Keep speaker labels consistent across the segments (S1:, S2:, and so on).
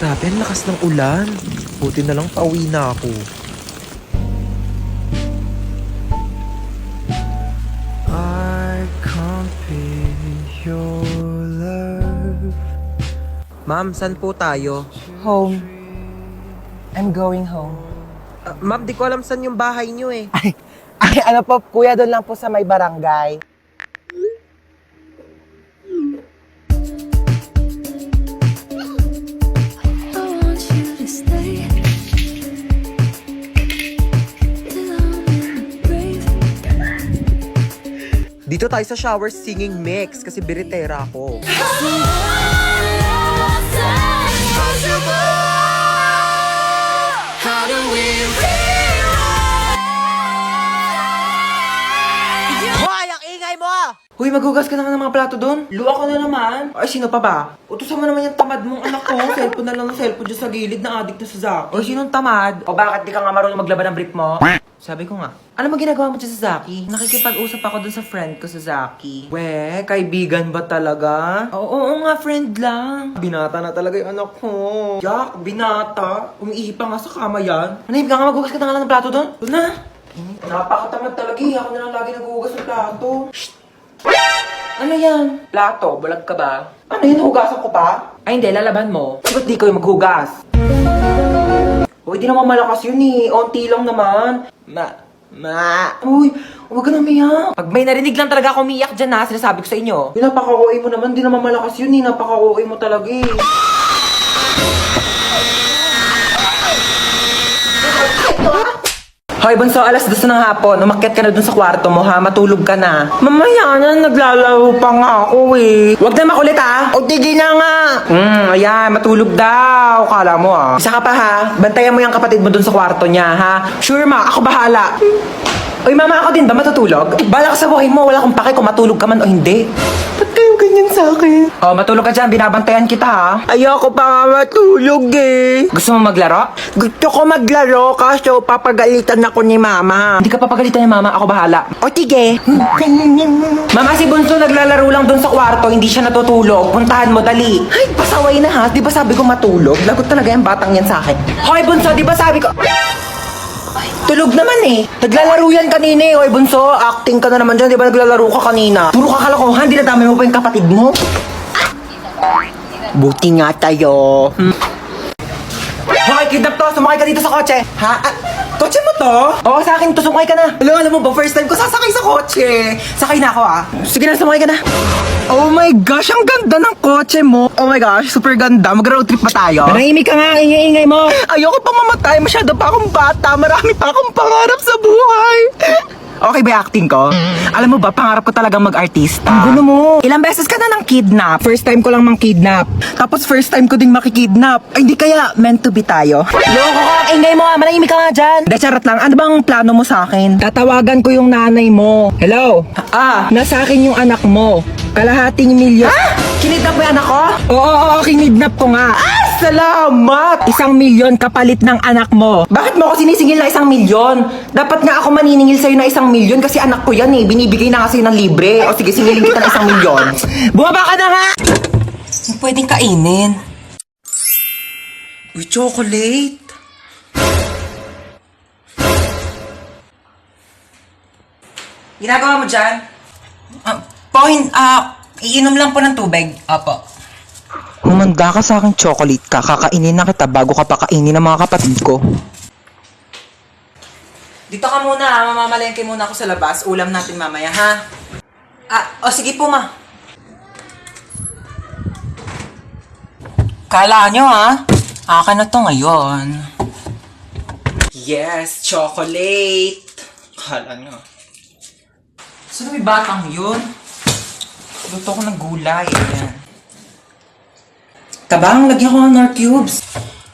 S1: Grabe, ang lakas ng ulan. Buti na lang pauwi na ako. I can't be your love. Ma'am, saan po tayo?
S2: Home. I'm going home.
S1: Ma'am, di ko alam saan yung bahay niyo eh.
S2: Ay, ano po, kuya, doon lang po sa may barangay.
S1: Dito tayo sa shower singing mix kasi biritera ako.
S2: Hoy, ang ingay mo!
S1: Hoy, maghugas ka naman ng mga plato doon.
S2: Luwa ko na naman.
S1: Ay, sino pa ba? Utusan mo naman yung tamad mong anak ko. Cellphone na lang ng cellphone dyan sa gilid na addict na sa Zaki.
S2: O, sinong tamad? O, bakit di ka nga marunong maglaban ng brief mo?
S1: Sabi ko nga, ano mo ginagawa mo dyan sa Zaki? Nakikipag-usap ako dun sa friend ko sa Zaki. We, kaibigan ba talaga? Oo nga, friend lang. Binata na talaga yung anak ko. Jack, binata. Umiihi pa nga sa kama yan. Manahimik ka nga, maghugas ka na nga lang ng plato doon. Doon na. Napakatamad talaga eh. Ako na lang lagi naghuhugas ng plato. Shh! Ano yan? Plato, bulag ka ba? Ano yun, hugasan ko pa? Ay hindi, lalaban mo. Ba't di ko yung maghugas? Uy, di naman malakas yun eh. Onti lang naman. Uy, huwag ka na umiyak. Pag may narinig lang talaga ako umiyak dyan ha, sinasabi ko sa inyo. Yung napaka-OA mo naman, di naman malakas yun eh. Napaka-OA mo talaga eh. Hoy, bunso, alas 2 ng hapon. Umakyat ka na dun sa kwarto mo, ha? Matulog ka na. Mamaya na, naglalaro pa nga ako, eh. Huwag na makulit, ha? O, tigil na nga. Ayan, matulog daw. Kala mo, ah. Isa ka pa, ha? Bantayan mo yung kapatid mo dun sa kwarto niya, ha? Sure, ma. Ako bahala. Uy, mama, ako din ba matutulog? Bala ka sa buhay mo. Wala akong pake kung matulog ka man o hindi. Ba't kayong ganyan sa akin? Oh, matulog ka dyan. Binabantayan kita, ha? Ayoko pa nga matulog, eh. Gusto mo maglaro? Gusto ko maglaro kaso papagalitan ako ni mama. Hindi ka papagalitan ni mama. Ako bahala. O, tige. Mama, si Bunso naglalaro lang dun sa kwarto. Hindi siya natutulog. Puntahan mo, dali. Ay, pasaway na, ha? Di ba sabi ko matulog? Lagot talaga yung batang yan sa akin. Hoy, Bunso, di ba sabi ko... Tulog naman eh. Naglalaro yan kanina eh. Oy, Bunso, acting ka na naman dyan. Di ba naglalaro ka kanina? Puro ka kalokohan. Dinadamay mo pa yung kapatid mo. Buti nga tayo. Hoy, kidnap to. Sumakay ka dito sa kotse. Ha? Kotse mo to? Oo, sa akin to. Sumakay ka na. Alam mo ba, first time ko sasakay sa kotse. Sakay na ako ah. Sige na, sumakay ka na. Oh my gosh, ang ganda ng kotse mo. Oh my gosh, super ganda. Mag-road trip pa tayo. Manahimik ka nga, ingay-ingay mo. Ayoko pa mamatay. Masyado pa akong bata. Marami pa akong pangarap sa buhay. Okay ba yung acting ko? Alam mo ba, pangarap ko talagang mag-artista. Ang gulo mo. Ilang beses ka na nang kidnap. First time ko lang mang kidnap. Tapos first time ko ding makikidnap. Ay, hindi kaya meant to be tayo. Loko ka, ingay mo ah. Manahimik ka nga dyan. De, charot lang. Ano bang plano mo sa akin? Tatawagan ko yung nanay mo. Hello? Nasa akin yung anak mo. Kalahating milyon. Ha? Kinidnap mo yung anak ko? Oo, kinidnap ko nga. Salamat! 1 milyon kapalit ng anak mo. Bakit mo ako sinisingil na 1 milyon? Dapat nga ako maniningil sa'yo na 1 milyon kasi anak ko yan eh. Binibigay na nga sa'yo ng libre. O sige, singilin kita ng 1 milyon. Bumaba ka na nga! Yung pwedeng kainin. Uy, chocolate. Ginagawa mo dyan? Iinom lang po ng tubig. Apo. Humanda ka sa aking chocolate ka. Kakainin na kita bago ka pakainin ng mga kapatid ko. Dito ka muna ha. Mamamalengke muna ako sa labas. Ulam natin mamaya ha. Sige po ma. Kala nyo ha. Akin na to ngayon. Yes, chocolate. Kala nyo. Saan may batang yun? Luto ko ng gulay. Ayan. Tabang, lagyan ko ng Nor Cubes.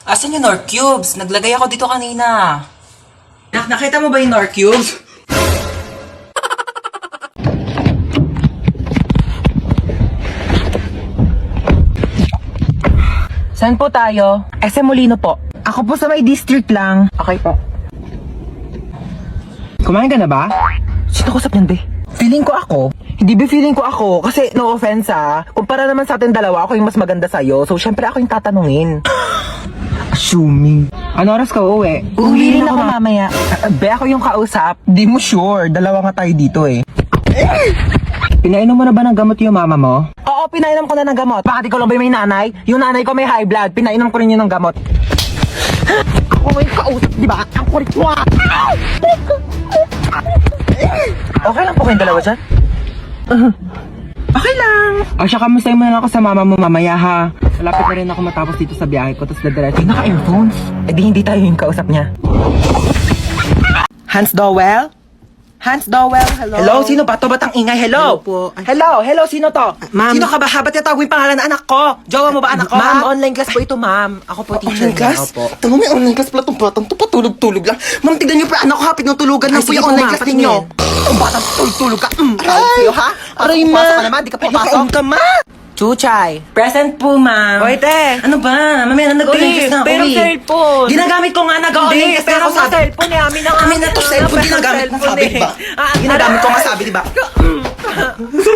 S1: Asan yung Nor Cubes? Naglagay ako dito kanina. Nakita mo ba yung Nor Cubes? Saan po tayo? SM Molino po. Ako po sa may district lang. Okay po. Kumain ka na ba? Sino kusap yan, be? Feeling ko ako. Hindi ba feeling ko ako? Kasi no offense ah. Kumpara naman sa atin dalawa, ako yung mas maganda sa'yo. So syempre ako yung tatanungin. Assuming. Ano oras ka uuwi?
S2: Uuwi rin ako mamaya.
S1: Be, ako yung kausap. Di mo sure. Dalawa nga tayo dito eh. Pinainom mo na ba ng gamot yung mama mo?
S2: Oo, pinainom ko na ng gamot.
S1: Bakit ikaw lang ba may nanay? Yung nanay ko may high blood. Pinainom ko rin yun ng gamot.
S2: Ako yung kausap, di ba? Ang kulit mo.
S1: Okay lang po kayong dalawa dyan? Okay lang. O siya, kamustahin mo na lang ako sa mama mo mamaya ha. Malapit na rin ako matapos dito sa biyahe ko. Tapos dadiretso. Naka-earphones? Eh di hindi tayo yung kausap niya.
S2: Hans Dowell? Hans Dowell, hello.
S1: Hello, sino ba to? Ba't ang ingay? Hello?
S2: Hello po. Ay.
S1: Hello, sino to?
S2: Ma'am.
S1: Sino ka ba? Ba't tinatawag yung pangalan ng anak ko? Jowa mo ba anak ko?
S2: Ma'am,
S1: ha?
S2: online class po ito, ma'am. Ako po teacher
S1: Online
S2: niya.
S1: class?
S2: Opo.
S1: Tama, may online class pala itong batang to. Patulog-tulog lang. Ma'am, tignan niyo pa anak ko ha. Pinutulugan lang
S2: Ay,
S1: po
S2: sige
S1: yung
S2: po,
S1: online
S2: ma'am,
S1: class ninyo.
S2: patingin.
S1: Ang batang tulog-tulog ka. Aray sa'yo ha?
S2: Aray, ma.
S1: Pasok ka naman, di ka papasok.
S2: Nakaon ka, ma. Chuchay.
S1: Present po, ma'am.
S2: Oy, te.
S1: Ano ba? Mamaya na nag-online class na ako
S2: pero
S1: eh.
S2: cellphone.
S1: Ginagamit ko nga nag-online class na ako sabi.
S2: cellphone eh. Amin na nga.
S1: Amin na to, cellphone ginagamit mo sabi, di ba? Ginagamit ko nga sabi, di ba?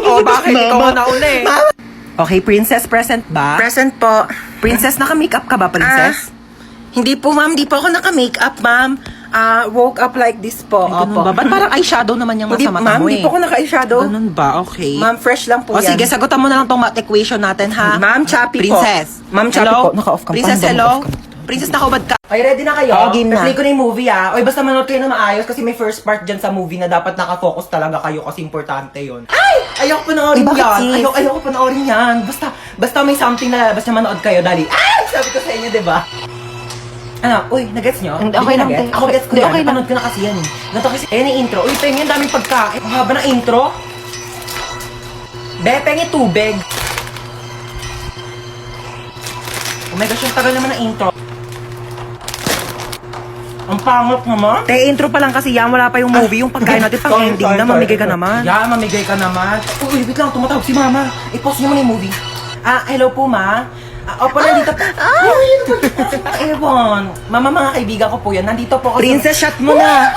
S2: Oh, bakit? Ikaw ang nauna eh.
S1: Okay, princess, present ba?
S2: Present po.
S1: Princess, naka-makeup ka ba, princess?
S2: Hindi po, ma'am. Hindi po ako naka-makeup, ma'am. Woke up like this po.
S1: Ay, ganun ba? Ba't parang eyeshadow naman yung
S2: Hindi,
S1: nasa mata
S2: ma'am.
S1: mo
S2: Hindi
S1: eh?
S2: po ako naka-eyeshadow.
S1: Ganun ba? Okay.
S2: Ma'am, fresh lang po
S1: O
S2: yan.
S1: sige, sagutan mo na lang tong math equation natin, ha?
S2: Ma'am, Chappy po.
S1: Princess.
S2: Ma'am, Chappy
S1: Hello?
S2: po. Naka-off ka.
S1: Princess,
S2: Paano
S1: hello?
S2: naka-off ka?
S1: Princess, nakaubad ka. Ay, ready na kayo?
S2: Oo, game na.
S1: Play ko na yung movie, ah. Oy, basta manood kayo na maayos kasi may first part dyan sa movie na dapat nakafocus talaga kayo kasi importante yon. Ay! Ayoko panoorin
S2: bakit,
S1: yan.
S2: sis?
S1: Ayoko panoorin yan. Basta may something na lalabas na manood kayo, dali. Ay! Sabi ko sa inyo, di ba? Ano? Uy, nagets nyo?
S2: Hindi, okay lang,
S1: nagets?
S2: te.
S1: Ako gets ko
S2: Hindi,
S1: yan.
S2: okay lang.
S1: Napanood ko na kasi yan eh. Ganito kasi, ayun yung intro. Uy, pengen, daming pagkain. Ang haba ng intro. Be, pengen tubig. Oh my gosh, yung tagal naman ng intro. Ang pangit naman.
S2: Te, intro pa lang kasi yan. Wala pa yung movie. Yung pagkain natin pang ending na. Mamigay ka naman.
S1: Yeah, mamigay ka naman. Uy, wait lang, tumatawag si mama. I-pause niyo muna yung movie. Hello po, ma. Opo, nandito po. Ewan. Mama, mga kaibigan ko po yan. Nandito po ako.
S2: Princess, shot mo na.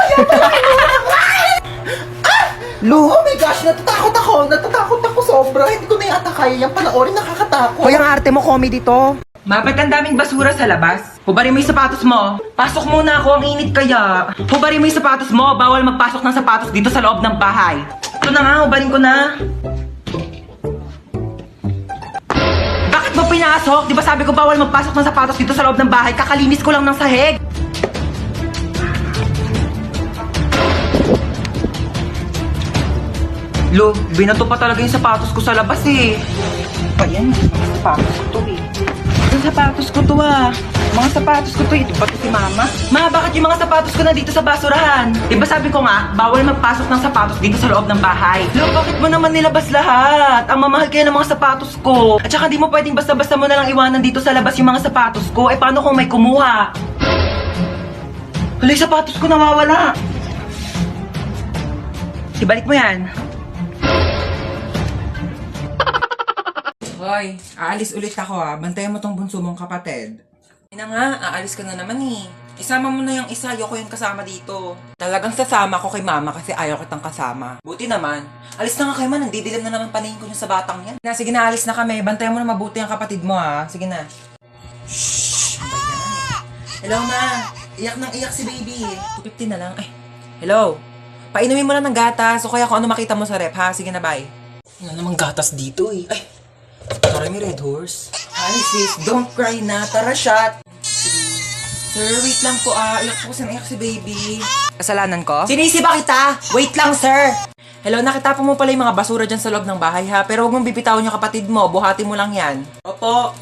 S1: Lu, oh my gosh, natatakot ako. Natatakot ako sobra. Hindi ko na yata kaya yung panoorin. Nakakatakot.
S2: Hoy, ang arte mo, comedy to.
S1: Ma, ba't ang daming basura sa labas? Hubarin mo yung sapatos mo. Pasok muna ako, ang init kaya. Hubarin mo yung sapatos mo. Bawal magpasok ng sapatos dito sa loob ng bahay. Ito na nga, hubarin ko na. Bakit mo pinasok? Di ba sabi ko bawal magpasok ng sapatos dito sa loob ng bahay? Kakalinis ko lang ng sahig. Lo, binato pa talaga yung sapatos ko sa labas eh. Pa yan, mga sapatos ko to eh. Yung sapatos ko to ah. Mga sapatos ko to, ito ba to si mama? Ma, bakit yung mga sapatos ko na dito sa basurahan? Diba sabi ko nga, bawal magpasok ng sapatos dito sa loob ng bahay. Lo, bakit mo naman nilabas lahat? Ang mamahal kaya ng mga sapatos ko. At saka di mo pwedeng basta-basta mo na lang iwanan dito sa labas yung mga sapatos ko. Eh paano kung may kumuha? Hala, yung sapatos ko nawawala. Ibalik mo yan. Hoy, aalis ulit ako ah. Bantayan mo tong bunso mong kapatid. Ina nga, aalis ka na naman eh. Isama mo na yung isa, ayoko yung kasama dito. Talagang sasama ko kay mama kasi ayaw kitang kasama. Buti naman. Alis na nga kayo man, nandidilim na naman paningin ko yung sa batang yan. Sige na, alis na kami. Bantayan mo na mabuti ang kapatid mo ah. Sige na. Shhh! Ang bayan. Hello ma, iyak nang iyak si baby. 250 na lang. Ay, hello. Painumin mo lang ng gatas o kaya kung ano makita mo sa rep ha. Sige na, bye. Wala namang gatas dito eh. Ay, tara may Red Horse. Hi sis, don't cry na. Tara shot. Sir, wait lang po ah. Iyak po kasi naiyak si baby. Kasalanan ko? Sinisiba kita! Wait lang sir! Hello, nakita mo pala yung mga basura dyan sa loob ng bahay ha. Pero huwag mong bibitawan yung kapatid mo. Buhati mo lang yan. Opo.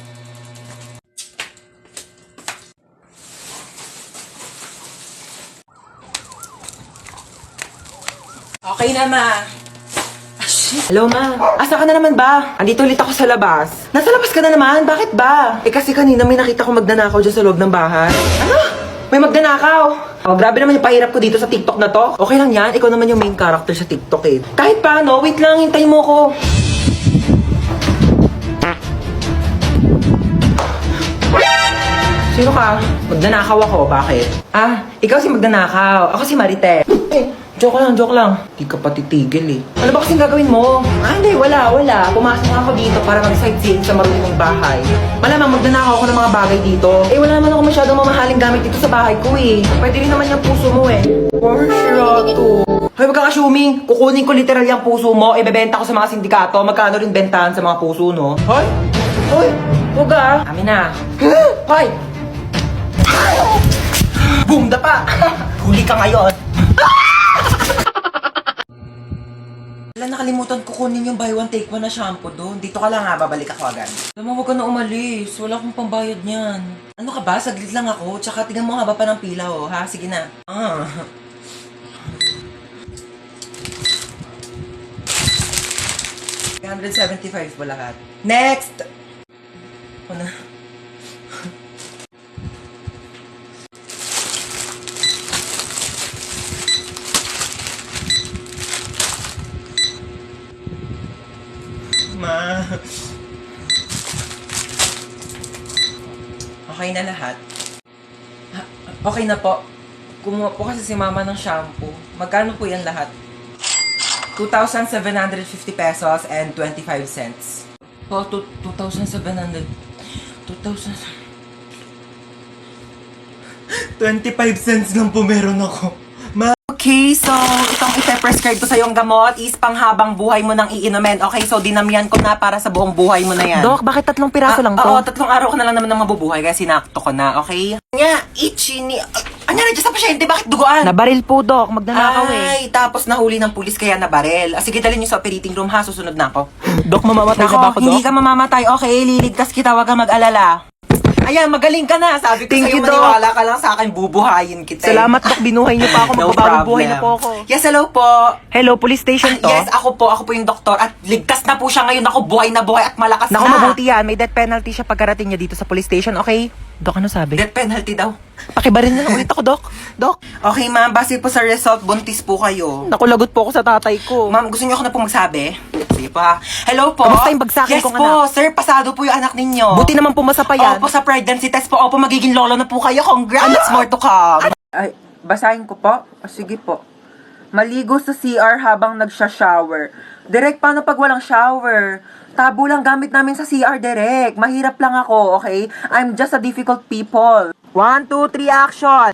S1: Okay na ma. Hello, ma. Asa ka na naman ba? Andito ulit ako sa labas. Nasa labas ka na naman? Bakit ba? Eh kasi kanina may nakita ko magdanakaw dyan sa loob ng bahay. Ano? May magdanakaw? Oh, grabe naman yung pahirap ko dito sa TikTok na to. Okay lang yan. Ikaw naman yung main character sa TikTok eh. Kahit paano, wait lang. Hintayin mo ko. Sino ka? Magdanakaw ako. Bakit? Ikaw si magdanakaw. Ako si Marite. Eh, Joke lang. Di ka pa titigil eh. Ano ba kasing gagawin mo? Hindi, wala. Pumasok ako dito para mag-sightseeing sa marunong bahay. Malamang magnanakaw ako ng mga bagay dito. Wala naman ako masyadong mamahaling gamit dito sa bahay ko eh. Pwede rin naman yung puso mo eh. Porsche. Hoy, wag kang assuming. Kukunin ko literal yung puso mo, ibebenta ko sa mga sindikato. Magkano rin bentahan sa mga puso, no? Hoy! Huwag ah. Amin na. Hoy! Boom, dapa! Huli ka ngayon. Wala, nakalimutan ko kunin yung buy one take one na shampoo doon. Dito ka lang ha, babalik ako agad. Alam mo, huwag ka na umalis. Wala akong pambayad niyan. Ano ka ba? Saglit lang ako. Tsaka tingnan mo haba pa ng pila oh, ha? Sige na. Ah. $175 po lahat. Next! Ano? Ma. Okay na lahat? Okay na po. Kumuha po kasi si mama ng shampoo. Magkano po yan lahat? 2,750 pesos and 25 cents. Po, 2,700. 25 cents lang po meron ako. Okay, so itong ipe-prescribe ko sa yung gamot is panghabang buhay mo nang iinumin. Okay, so dinamihan ko na para sa buong buhay mo na yan.
S2: Dok, bakit 3 piraso lang to?
S1: Oo, 3 araw ko na lang naman nang mabubuhay kaya sinakto ko na, okay? Nga, itchy ni... Anya na sa pasyente, bakit duguan?
S2: Nabaril po, Dok. Magnanakaw eh.
S1: Ay, tapos nahuli ng pulis kaya nabarel. Sige, dalhin niyo sa operating room ha, susunod na ako.
S2: Dok, mamamatay ka ba ako, Dok?
S1: Hindi ka mamamatay, okay? Liligtas kita, wag kang mag-alala. Ayan, magaling ka na. Sabi ko
S2: Thank
S1: sa'yo,
S2: you, Doc.
S1: maniwala ka lang sa akin, bubuhayin kita.
S2: Salamat, Dok. Binuhay niyo pa ako.
S1: No
S2: Magbabawang buhay na
S1: problem.
S2: po ako.
S1: Yes, hello po.
S2: Hello, police station to?
S1: Yes, ako po yung doktor. At ligtas na po siya ngayon. Ako, buhay na buhay at malakas
S2: Naku,
S1: na.
S2: mabuti yan. May death penalty siya pagkarating niya dito sa police station, okay? Dok, ano sabi?
S1: Death penalty daw.
S2: Pakibarin na lang ulit ako, Dok. Dok,
S1: Okay, ma'am. Base po sa result, buntis po kayo.
S2: naku, lagot po ako sa tatay ko.
S1: Ma'am, gusto niyo ako na po magsabi? Sige pa. Hello po.
S2: Kamusta yung bagsakin
S1: yes
S2: kong
S1: po, sir. Pasado po yung anak ninyo.
S2: Buti naman pumasa pa yan.
S1: Opo, sa pregnancy test po. Opo, magiging lolo na po kayo. Congrats! More to come.
S3: Ay, basahin ko po? O, sige po. Maligo sa CR habang nagsha-shower. Direk, paano pag walang shower? Tabo lang gamit namin sa CR, Direk. Mahirap lang ako, okay? I'm just a difficult people. 1, 2, 3, action!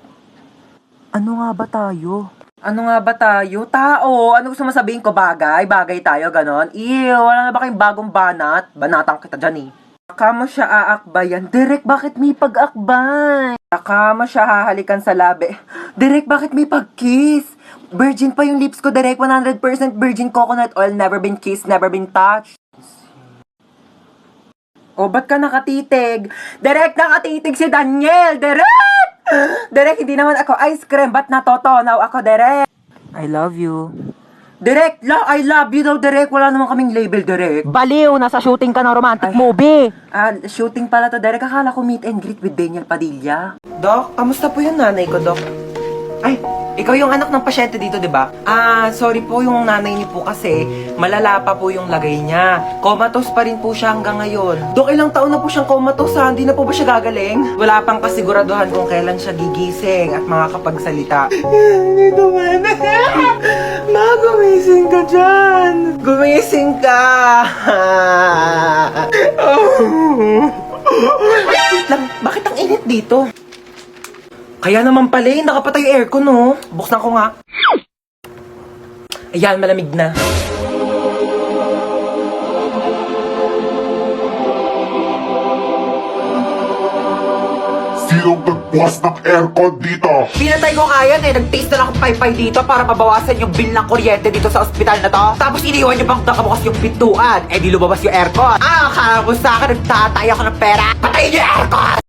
S3: Ano nga ba tayo? Ano nga ba tayo? Tao! Ano gusto mo sabihin ko? Bagay? Bagay tayo, ganon? Ew, wala na ba kayong bagong banat? Banatang kita dyan eh. Saka mo siya aakbayan. Direk, bakit may pag-akbay? Saka mo siya hahalikan sa labi. Direk, bakit may pag-kiss? Virgin pa yung lips ko, Direk. 100% virgin coconut oil. Never been kissed, never been touched. O, ba't ka nakatitig? Direk, nakatitig si Daniel! Direk! Direk, hindi naman ako ice cream. Ba't natotonaw ako, Direk? I love you. Direk, I love you daw, Direk. Wala naman kaming label, Direk.
S2: Baliw, nasa shooting ka ng romantic
S3: Ay.
S2: movie.
S3: Shooting pala to, Derek. Akala ko meet and greet with Daniel Padilla.
S1: Doc, kamusta po yung nanay ko, Doc? Ay, ikaw yung anak ng pasyente dito, di ba? Sorry po yung nanay niyo po kasi malala pa po yung lagay niya. Comatose pa rin po siya hanggang ngayon. Doc, ilang taon na po siyang comatose ha? Hindi na po ba siya gagaling? Wala pang kasiguraduhan kung kailan siya gigising at makakapagsalita. Dito man. Ma, gumising ka dyan. Gumising ka. Wait lang, bakit ang init dito? Kaya naman pala eh, nakapatay yung aircon, no? Buksan ko nga. Ayan, malamig na.
S4: Sinong nagbukas ng aircon dito?
S1: Pinatay ko kaya eh, nag-taste na lang akong paypay dito para mabawasan yung bill ng kuryente dito sa ospital na to. Tapos iniwan niyo pang nakabukas yung pintuan, eh di lumabas yung aircon. Akala ko sa akin, nagtatay ako ng pera. Patayin niyo yung aircon!